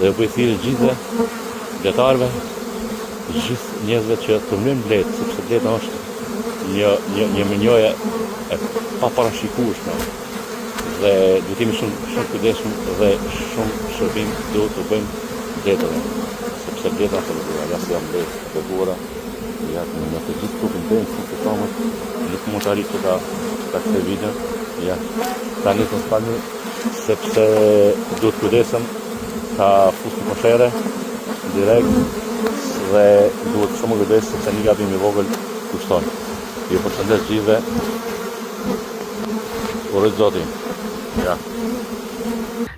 Dhe po i thirrë gjithë letarëve, gjithë njerëzve që të mlynë Blet, sepse Bleta është një mënyrë e paparashikueshme. Dhe duhet të jemi shumë kujdesshëm dhe shumë shërbim duhet të bëjmë Bletëve, sepse Bleta është e bukur, ja si jam Blet, e bukur, ja në të gjithë trupin tim, të famës, nuk mund të arrit ta këtë video, ja tani të spalni, sepse duhet kujdesem ta fusim koshere direkt dhe duhet shumë kujdes sepse një gabim i vogël kushton. Ju përshëndes gjithëve. Uroj Zoti. Ja.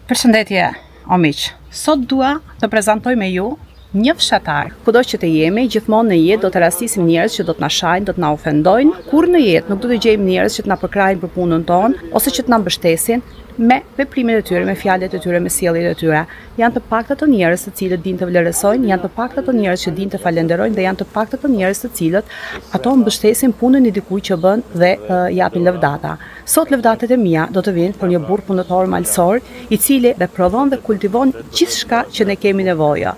Përshëndetje, o miq. Sot dua të prezantoj me ju një fshatar. Kudo që të jemi, gjithmonë në jetë do të rastisim njerëz që do të na shajnë, do të na ofendojnë. Kur në jetë nuk do të gjejmë njerëz që të na përkrahin për punën tonë ose që të na mbështesin me veprimet e tyre, me fjalët e tyre, me sjelljet e tyre. Janë të paktë ato njerëz të cilët dinë të vlerësojnë, janë të paktë ato njerëz që dinë të falenderojnë dhe janë të paktë ato njerëz të cilët ato mbështesin punën e dikujt që bën dhe japin lëvdata. Sot lëvdatat e mia do të vinë për një burr punëtor malsor, i cili dhe prodhon dhe kultivon gjithçka që ne kemi nevojë.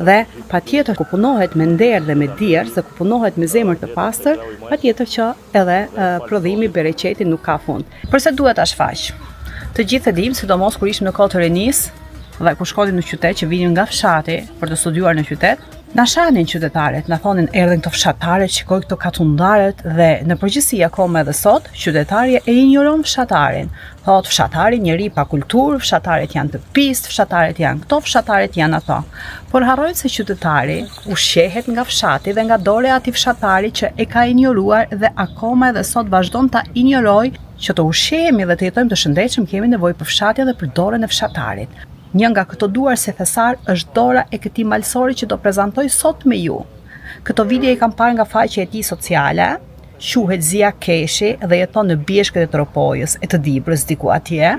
Dhe patjetër ku punohet me nder dhe me dier, se ku punohet me zemër të pastër, patjetër që edhe prodhimi bereqeti nuk ka fund. Përse duhet ta shfaq? Të gjithë e dim, sidomos kur ishim në kohë të rinisë dhe kur shkonim në qytet që vinim nga fshati për të studiuar në qytet, na shanin qytetarët, na thonin erdhen këto fshatarët, shikoj këto katundarët dhe në përgjithësi akoma edhe sot, qytetari e injoron fshatarin. Thot fshatari njeri pa kulturë, fshatarët janë të pistë, fshatarët janë këto, fshatarët janë ato. Por harrojnë se qytetari ushqehet nga fshati dhe nga dore ati fshatari që e ka injoruar dhe akoma edhe sot vazhdon ta injoroj. Që të ushqehemi dhe të jetojmë të shëndetshëm kemi nevojë për fshatin dhe për dorën e fshatarit. Një nga këto duar se thesar është dora e këtij malsori që do prezantoj sot me ju. Këto video i kam parë nga faqja e tij sociale, quhet Zia Keshi dhe jeton në Bjeshkët e Tropojës, e të Dibrës diku atje.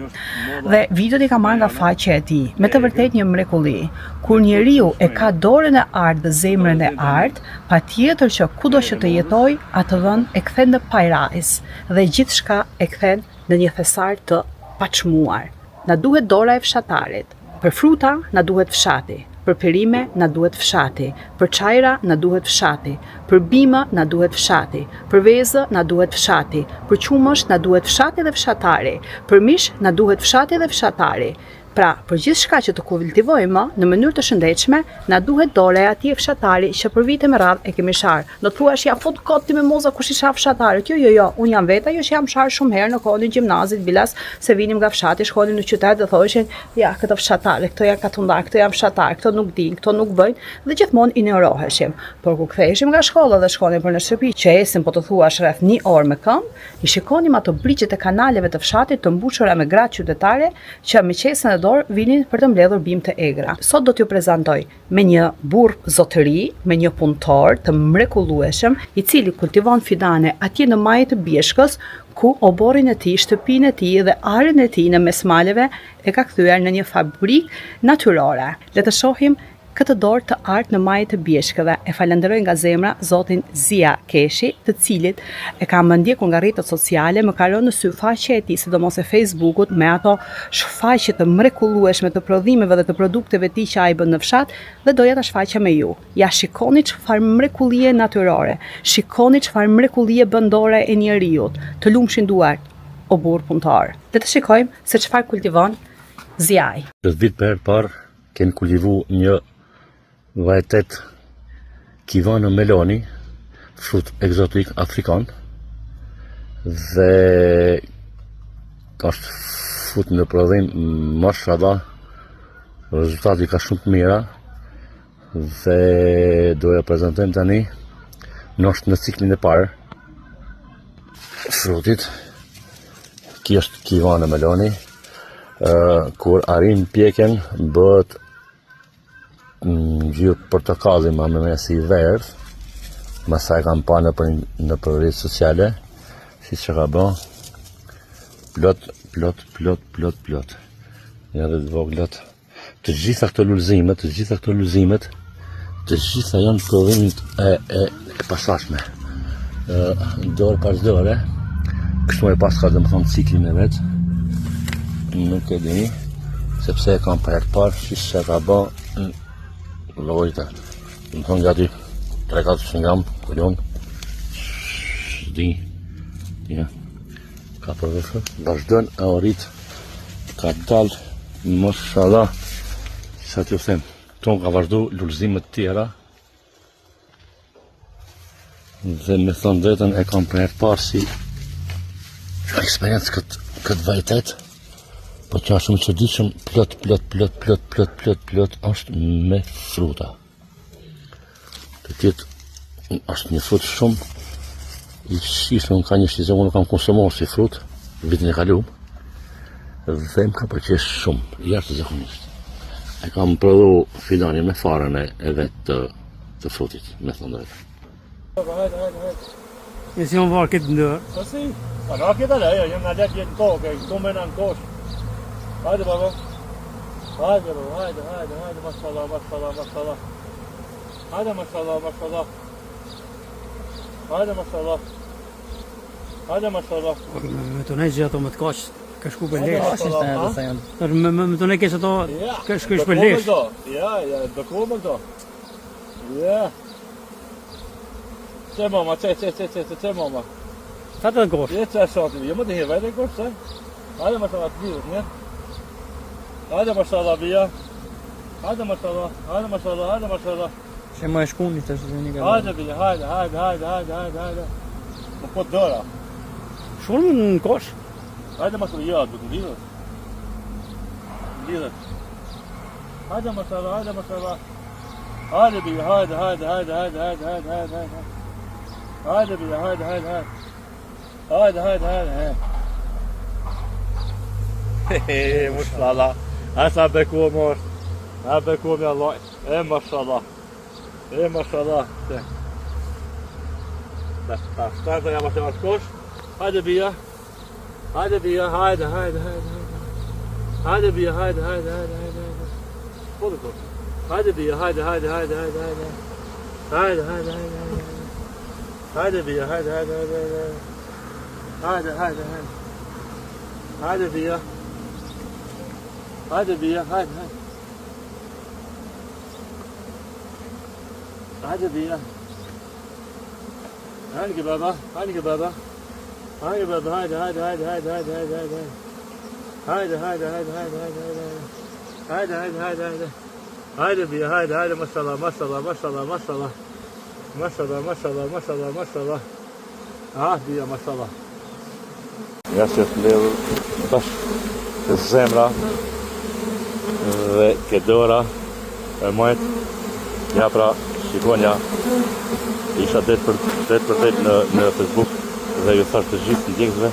Dhe videot i kam marrë nga faqja e tij. Me të vërtetë një mrekulli. Kur njeriu e ka dorën e artë dhe zemrën e artë, patjetër që kudo që të jetoj, atë vend e kthen në pajrais dhe gjithçka e kthen në një thesar të paçmuar. Na duhet dora e fshatarit. Për fruta na duhet fshati. Për perime na duhet fshati, për çajra na duhet fshati, për bima na duhet fshati, për vezë na duhet fshati, për qumësh na duhet fshati dhe fshatari, për mish na duhet fshati dhe fshatari. Pra, për gjithçka që të kultivojmë në mënyrë të shëndetshme, na duhet dora e atij fshatari që për vite me radhë e kemi sharë. Do të thuash ja fut kot ti me moza kush i shah fshatarit. Jo, unë jam vetë ajo që jam sharë shumë herë në kohën e gjimnazit, bilas se vinim nga fshati, shkonim në qytet dhe thoheshin, ja, këto fshatare, këto janë katundar, këto janë fshatar, këto nuk dinë, këto nuk bëjnë dhe gjithmonë injoroheshim. Por kur ktheheshim nga shkolla dhe shkonim për në shtëpi, që esim po të thuash rreth 1 orë me këmbë, i shikonim ato brigjet e kanaleve të fshatit të mbushura me gratë qytetare që me qesën e vinin për të mbledhur bim të egra. Sot do t'ju prezantoj me një burr zotëri, me një punëtor të mrekullueshëm, i cili kultivon fidane atje në majë të Bjeshkës, ku oborrin e tij, shtëpinë e tij dhe arin e tij në mes maleve e ka kthyer në një fabrikë natyrore. Le të shohim këtë dorë të artë në majë të Bjeshkëve. E falenderoj nga zemra zotin Zia Keshi, të cilit e kam ndjekur nga rrjetet sociale, më ka rënë në sy faqja e tij, sidomos e Facebookut, me ato shfaqje të mrekullueshme të prodhimeve dhe të produkteve të tij që ai bën në fshat, dhe doja ta shfaqja me ju. Ja shikoni çfarë mrekullie natyrore, shikoni çfarë mrekullie bën dora e njeriu, të lumshin duart, o burr punëtor. Le të shikojmë se çfarë kultivon Ziai. Të vit për parë kemi kultivuar një varietet Kivano meloni, frut egzotik afrikan, dhe është fut në prodhim mashallah, rezultati ka shumë të mira dhe doja prezantojmë tani në ciklin e parë frutit. Ki është Kivano meloni, kur arrin pjekjen bëhet ngjyrë portokalli ma me si verdh, masa e kam pa në rrjetet sociale, si që ka bën, plot. Ja dhe të voglat. Të gjitha këto lulëzimet, të gjitha janë prodhimit e pasashme. Dorë pas dore, kështu e pas ka dhe më thonë ciklin e vetë, nuk e di, sepse e kam për herë parë që se ka bë në lojtë. Më thonë gati 3-400 gram, kullon, shdi, ja, ka përveshën, vazhdojnë e orit, ka talë, mashallah, sa t'ju them, tonë ka vazhdu lullëzimet tjera, dhe me thonë vetën e kam për herë parë si eksperiencë këtë vajtet, po që ashtë më që dyqëm plot është me fruta. Të tjetë është një frut shumë, i shishme më ka një shizë, unë kam konsumohë si frut, vitin e kalumë, dhe më ka përqesh shumë, jashtë të zakonisht. E kam prodhu filani me farën e vetë të frutit, me thonë dhe. Hajde. E si janë varë këtë ndërë? Po si? Pa na këtë dhe, jam nga letë jetë në kokë, këtu me në në kosh. Hajde baba. Hajde, mashallah. Hajde, mashallah. Me të nej që ato me të kaqë, ka shku për lesh. Me të nej kesh ato, ka shku për lesh. Ja, bëku me këto. Ja. Që mama, që mama. Sa të në kosh? Je që e shati, jo më të hirë, vajte kosh, që? Hajde mashallah të vidhët, një. Hajde mashallah, bia. Hajde mashallah. Që më e shkuni të shë një gërë. Hajde bia, hajde. Më po dëra. Shumë në kosh? Hajde mashallah, ja, duke lidhët. Hajde mashallah. Hajde bia, hajde. Hajde bia, hajde. Hehe, mashallah. Asa beku mos. Ha beku me Allah. Mashallah. Ta shtarta jam atë kosh. Hajde bia. Hajde bia, hajde. Hajde bia, hajde. Po do. Hajde bia, hajde. Hajde bia, hajde. Hajde bia. Hajde bia, hajde. Hajde bia. Hajde baba. Hajde. Hajde bia, hajde, mashallah. Ah, bia, mashallah. Ja që të ledhë tash të zemra dhe kedora e majtë. Ja pra, shikonja, isha det për në Facebook dhe ju thash të gjithë ndjekësve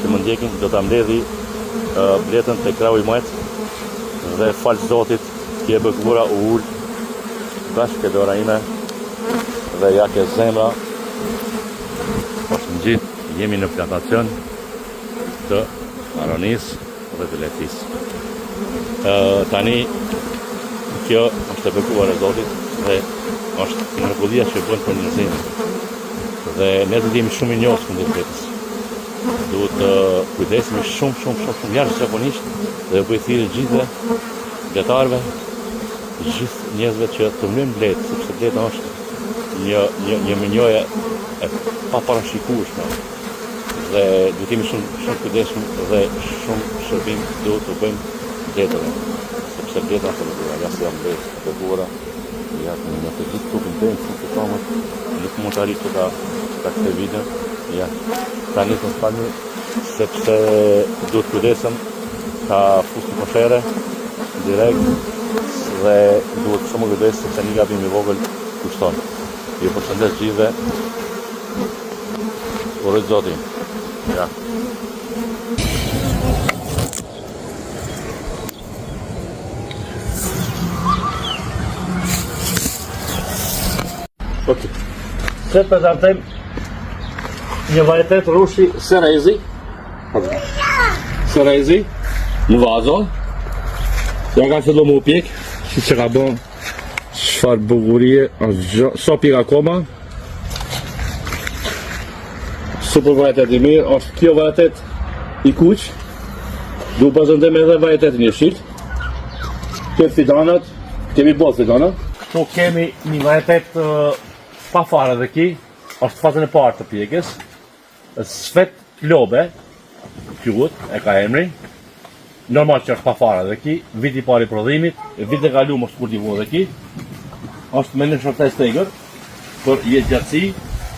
që më ndjekin, do ta mbledhi bletën të krau i majtë dhe falë Zotit, kje bëkura u ullë, tash kedora ime dhe ja ke zemra, është në gjithë, jemi në plantacion të aronis dhe të letis. Tani, kjo është e bëkuar e Zotit dhe është mrekullia që bënë për njerëzimin. Dhe ne do të jemi shumë i njohës kundër vetës. Duhet të kujdesemi shumë jashtëzakonisht dhe u bëj thirrje gjithëve detarëve, gjithë njerëzve që të mbledhin bletë, sepse bleta është një mënyrë e paparashikueshme. Dhe duhet të jemi shumë kujdesshëm dhe shumë shërbim duhet të bëjmë bletëve. Sepse bleta është e vogël, jashtë jam bletë e vogël. Ja, në të gjithë tukën të në të kamët, nuk mund të arritë të këtë video. Ja, ta një të spalmi, sepse duhet kujdesëm, ka fusë në koshere, direkt, dhe duhet shumë kujdesë, sepse një gabim i vogël kushton. Ju përshëndes gjithve, urojt Zotin. Ja. Ok. Se prezentojmë një varietet rushi Cerezi. Në vazo. Ja ka fillu mu pjek, që ka bon çfarë bukurie, so pjek akoma. Super varietet i mirë, është kjo varietet i kuq. Du prezentojmë edhe varietetin i jeshil. Këtë fidanat, kemi bërë fidanat. Këtu kemi një varietet pa fare dhe ki, është fazën e parë të pjekës. Sfet lobe, quhet, e ka emrin. Normal që është pa fare dhe ki, viti pari prodhimit, vit e kaluar është kultivuar dhe ki. Është me në shortes tegër, për jetë gjatësi,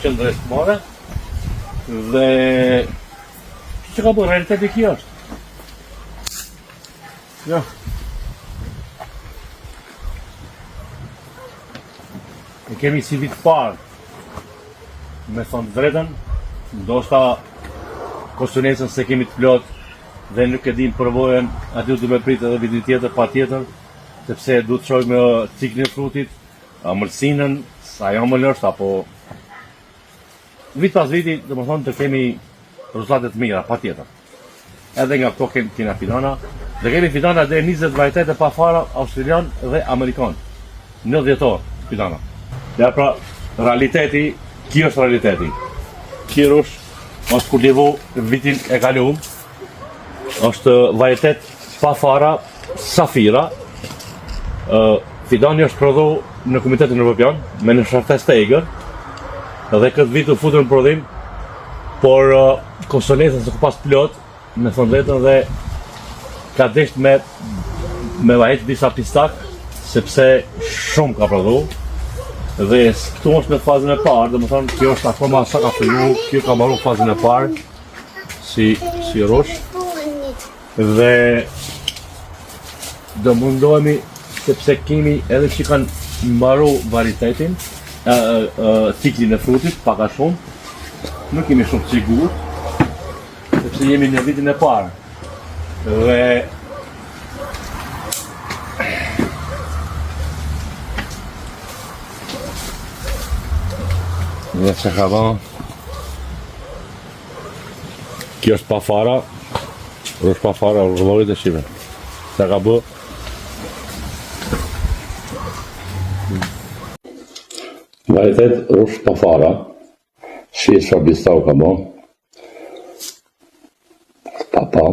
qëndrestmare, dhe që ka bërë, realiteti kjo është. Ja. Ne kemi si vit parë, me thonë drejtën, ndoshta konsulencën se kemi të plot dhe nuk e dim përvojën, aty du me pritë edhe vitin tjetër, pa tjetër, sepse du të shojmë ciklin e frutit, amëlsinën, sa jo më lësht, apo vit pas viti, dhe më thonë të kemi rezultate të mira, pa tjetër. Edhe nga këto kemi fidana, dhe kemi fidana dhe 20 varietete pa fara, australian dhe amerikan. 90 orë fidana. Dhe pra, realiteti, kjo është realiteti. Kirush, është kultivu vitin e kaluar, është varietet pa fara, safira. Fidani është prodhu në Komitetin Evropian, me në shartes të egër, dhe këtë vit u futur në prodhim, por konsulencën se ku pas plot, me thonë vetën dhe ka desht me vahet disa pistak, sepse shumë ka prodhu, dhe këtu është në fazën e parë, dhe më thonë, kjo është akoma sa ka fillu, kjo ka marru fazën e parë, si rosh, dhe do mundohemi, sepse kemi edhe që kanë mbaru varitetin, ciklin e frutit, paka shumë, nuk kemi shumë sigur, sepse jemi në vitin e parë. Dhe që ka ba, kjo është pa fara, është pa fara, rëllorit e shive. Se ka bë, varietet rush pa fara, shi e sharbista u ka bo, papa,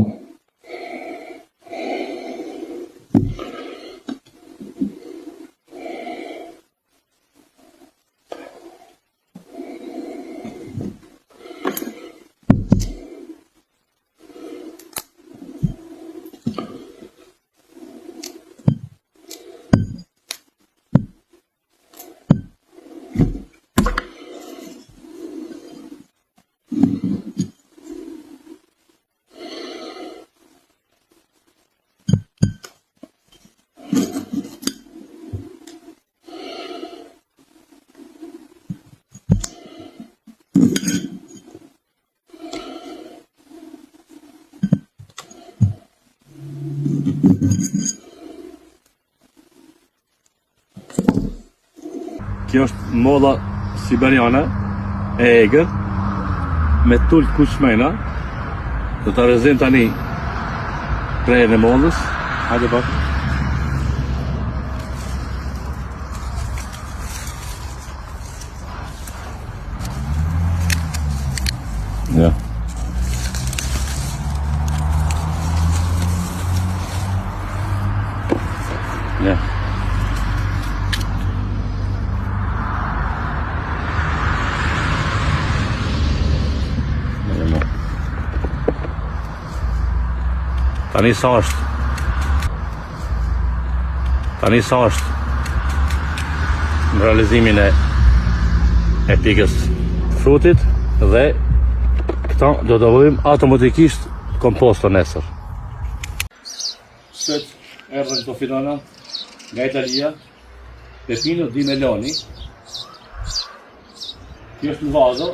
kjo është molla siberiane e egër me tull kushmena. Do ta rrezim tani prejën e mollës. Hajde pak. Ja. Ja. Tani sa është në realizimin e pikës frutit dhe këta do të vëjmë automatikisht komposto nesër. Sot erdhën këto fidana nga Italia, pepino di meloni. Kjo është në vazo,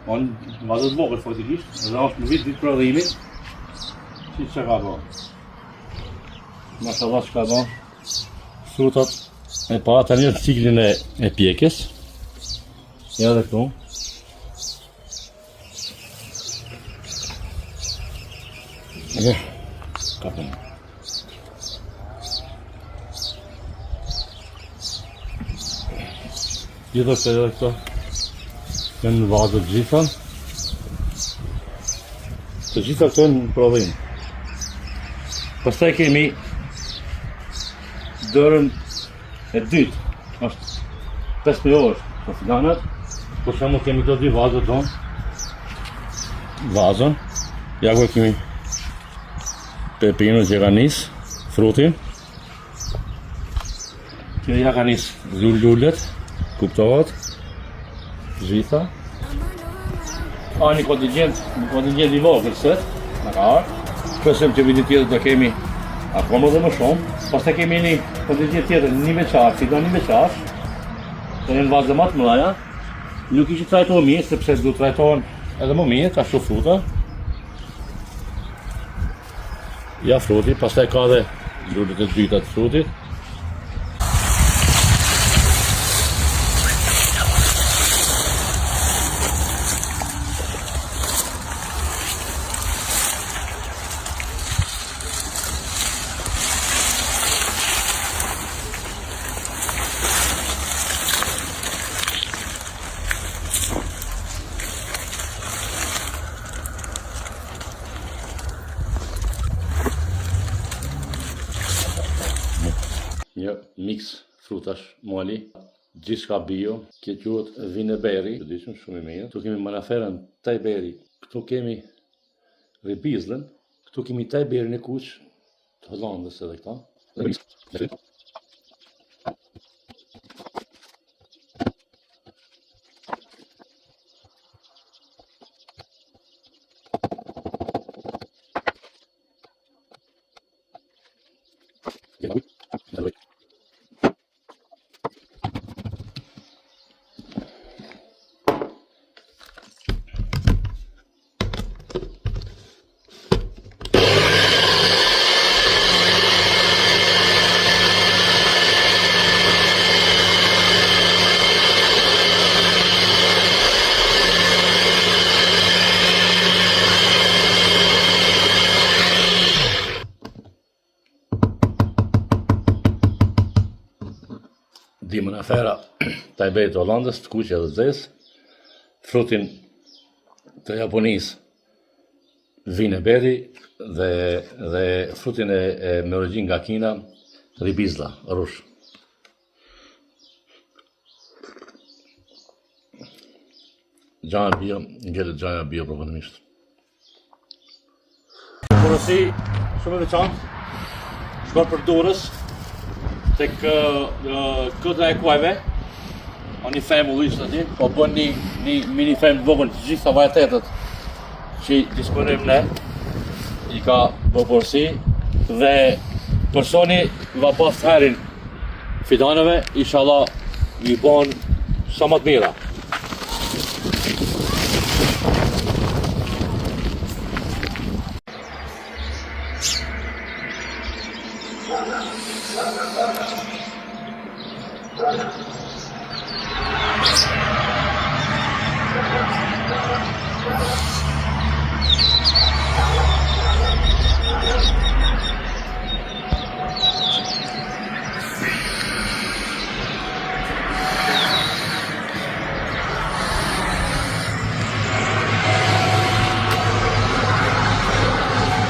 në vazo të vogël faktikisht, dhe është në vit prodhimit. Si që ka bo? Mashallah që ka bo? Frutat e pa të njërë ciklin e pjekës. Ja dhe këtu. Ja, ka përnë. Gjithë të edhe këto në vazë të gjitha. Të gjitha këto në prodhim. Pastaj kemi dërën e dytë, është 5 orë për filanat, për shembull kemi këto 2 vazët tonë. Vazën, ja ku kemi pepinën që ka nis, frutin. Kjo ja ka nis lullet, kuptohet, gjitha. Ka një kontingent i vogël sot, në ka ardhur. Shpresojmë që vitin tjetër do kemi akoma dhe më shumë. Pastaj kemi një kontingent tjetër, një veçar, fidon një veçar. Të jenë vazë më të mëdha. Nuk ishte trajtuar mirë, sepse duhet trajtohen edhe më mirë, ka shumë fruta. Ja fruti, pastaj ka dhe lullet e dyta të frutit. Një mix frutash moli, gjithçka bio, kjo quhet vineberi, të dishim shumë i mirë. Këtu kemi malaferën tajberi, këtu kemi ribizlën, këtu kemi tajberin e kuq, të Hollandës edhe këta. Dimën afera tajberi të Hollandës, të kuqe dhe zezë, frutin të Japonisë, vineberi dhe frutin e me origjinë nga Kina, ribizla, rush. Gjana bio, ngjelet gjana bio përfundimisht. Porosi shumë e veçantë, shkon për Durrës, tek këta e kuajve, o një femë u ishtë ati, po bën një mini femë vogël të gjitha varietetet që i disponojmë ne, i ka bë porosi, dhe personi va pas herin fidanëve, inshallah i bën sa më të mira.